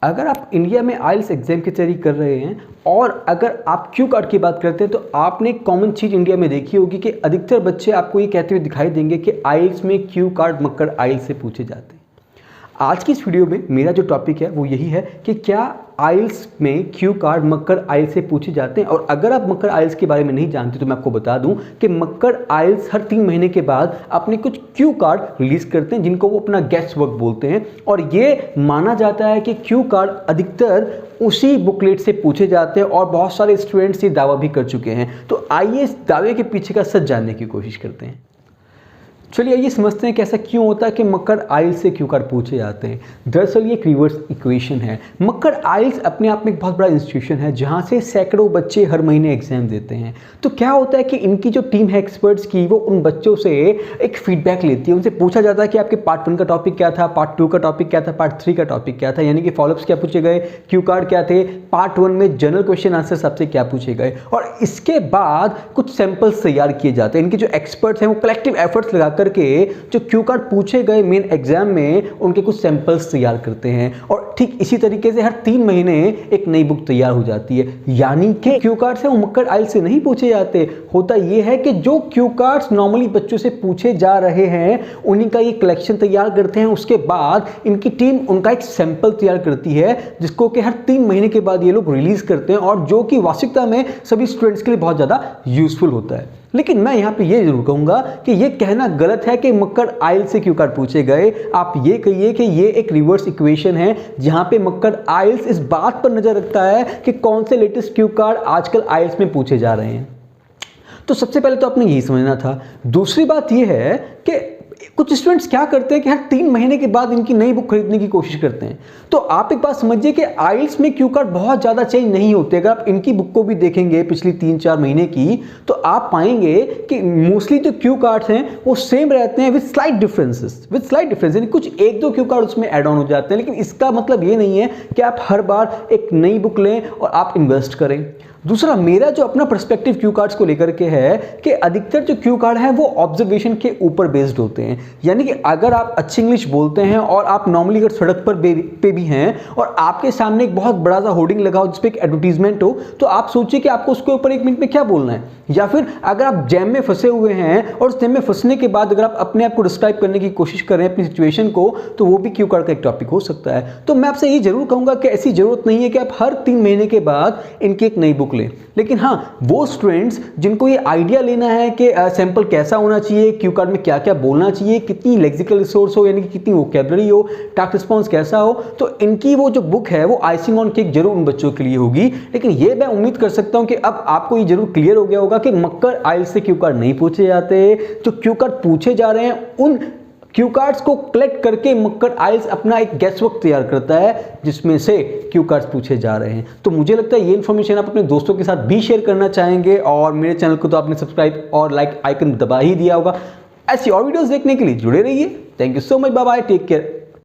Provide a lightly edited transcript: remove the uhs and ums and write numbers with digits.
अगर आप इंडिया में आइल्स एग्जाम की तैयारी कर रहे हैं और अगर आप क्यू कार्ड की बात करते हैं तो आपने एक कॉमन चीज़ इंडिया में देखी होगी कि अधिकतर बच्चे आपको ये कहते हुए दिखाई देंगे कि आइल्स में क्यू कार्ड मक्कड़ आइल्स से पूछे जाते हैं। आज की इस वीडियो में मेरा जो टॉपिक है वो यही है कि क्या आइल्स में क्यू कार्ड मक्कड़ आइल्स से पूछे जाते हैं। और अगर आप मक्कड़ आइल्स के बारे में नहीं जानते तो मैं आपको बता दूं कि मक्कड़ आइल्स हर 3 महीने के बाद अपने कुछ क्यू कार्ड रिलीज करते हैं जिनको वो अपना गेस्ट वर्क बोलते हैं। और ये माना जाता है कि क्यू कार्ड अधिकतर उसी बुकलेट से पूछे जाते हैं और बहुत सारे स्टूडेंट्स ये दावा भी कर चुके हैं। तो आइए इस दावे के पीछे का सच जानने की कोशिश करते हैं। चलिए आइए समझते हैं कि ऐसा क्यों होता है कि मक्कड़ आइल्स से क्यू कार्ड पूछे जाते हैं। दरअसल ये एक रिवर्स इक्वेशन है। मक्कड़ आइल्स अपने आप में एक बहुत बड़ा इंस्टीट्यूशन है जहाँ से सैकड़ों बच्चे हर महीने एग्जाम देते हैं। तो क्या होता है कि इनकी जो टीम है एक्सपर्ट्स की, वो उन बच्चों से एक फीडबैक लेती है। उनसे पूछा जाता है कि आपके पार्ट 1 का टॉपिक क्या था, पार्ट 2 का टॉपिक क्या था, पार्ट 3 का टॉपिक क्या था, यानी कि फॉलोअप्स क्या पूछे गए, क्यू कार्ड क्या थे, पार्ट 1 में जनरल क्वेश्चन आंसर सबसे क्या पूछे गए। और इसके बाद कुछ सैंपल्स तैयार किए जाते हैं। इनके जो एक्सपर्ट्स हैं वो कलेक्टिव एफर्ट्स लगा करके जो क्यू कार्ड पूछे गए मेन एग्जाम में उनके कुछ सैंपल्स तैयार करते हैं। और ठीक इसी तरीके से हर 3 महीने एक नई बुक तैयार हो जाती है। यानी कि क्यू कार्ड से वो मक्कड़ आइल्स से नहीं पूछे जाते। होता यह है कि जो क्यू कार्ड्स नॉर्मली बच्चों से पूछे जा रहे हैं उन्हीं का ये कलेक्शन तैयार करते हैं। उसके बाद इनकी टीम उनका एक सैंपल तैयार करती है जिसको कि हर 3 महीने के बाद ये लोग रिलीज करते हैं और जो कि वास्तविकता में सभी स्टूडेंट्स के लिए बहुत ज़्यादा यूजफुल होता है। लेकिन मैं यहाँ पे ये जरूर कहूँगा कि ये कहना गलत है कि मक्कड़ आइल्स से क्यू कार्ड पूछे गए। आप ये कहिए कि ये एक रिवर्स इक्वेशन है जहाँ पे मक्कड़ आइल्स इस बात पर नजर रखता है कि कौन से लेटेस्ट क्यू कार्ड आजकल आइल्स में पूछे जा रहे हैं। तो सबसे पहले तो आपने यही समझना था। दूसरी बात यह है कि कुछ स्टूडेंट्स क्या करते हैं कि हर 3 महीने के बाद इनकी नई बुक खरीदने की कोशिश करते हैं। तो आप एक बात समझिए कि आइल्स में क्यू कार्ड बहुत ज़्यादा चेंज नहीं होते। अगर आप इनकी बुक को भी देखेंगे पिछली 3-4 महीने की तो आप पाएंगे कि मोस्टली जो क्यू कार्ड्स हैं वो सेम रहते हैं विद स्लाइट डिफरेंस यानी कुछ 1-2 क्यू कार्ड उसमें ऐड ऑन हो जाते हैं। लेकिन इसका मतलब ये नहीं है कि आप हर बार एक नई बुक लें और आप इन्वेस्ट करें। दूसरा, मेरा जो अपना पर्सपेक्टिव क्यू कार्ड्स को लेकर के है कि अधिकतर जो क्यू कार्ड है वो ऑब्जर्वेशन के ऊपर बेस्ड होते हैं। यानी कि अगर आप अच्छी इंग्लिश बोलते हैं और आप नॉर्मली अगर सड़क पर पे भी हैं और आपके सामने एक बहुत बड़ा सा होर्डिंग लगा हो जिस पे एक एडवर्टीजमेंट हो तो आप सोचिए कि आपको उसके ऊपर 1 मिनट में क्या बोलना है। या फिर अगर आप जैम में फंसे हुए हैं और उस जैम में फंसने के बाद अगर आप अपने आप को डिस्क्राइब करने की कोशिश करें अपनी सिचुएशन को तो वो भी क्यू कार्ड का एक टॉपिक हो सकता है। तो मैं आपसे ये जरूर कहूँगा कि ऐसी जरूरत नहीं है कि आप हर 3 महीने के बाद इनकी एक नई बुक लें। लेकिन हाँ, वो स्टूडेंट्स जिनको ये आइडिया लेना है कि सैंपल कैसा होना चाहिए, क्यू कार्ड में क्या क्या बोलना चाहिए, कितनी लेक्सिकल रिसोर्स हो यानी कि कितनी वोकैबुलरी हो, टास्क रिस्पॉन्स कैसा हो, तो इनकी वो जो बुक है वो आइसिंग ऑन केक जरूर उन बच्चों के लिए होगी। लेकिन ये मैं उम्मीद कर सकता हूँ कि अब आपको ये जरूर क्लियर हो गया होगा कि मक्कड़ आइल्स से क्यू कार्ड नहीं पूछे जाते। जो क्यू कार्ड पूछे जा रहे हैं उन क्यू कार्ड्स को कलेक्ट करके मक्कड़ आइल्स अपना एक गेस वर्क तैयार करता है जिसमें से क्यू कार्ड्स पूछे जा रहे हैं। तो मुझे लगता है ये इन्फॉर्मेशन आप अपने दोस्तों के साथ भी शेयर करना चाहेंगे और मेरे चैनल को तो आपने सब्सक्राइब और लाइक आइकन दबा ही दिया होगा। ऐसी और वीडियोस देखने के लिए जुड़े रहिए। Thank you so much, bye bye, take care.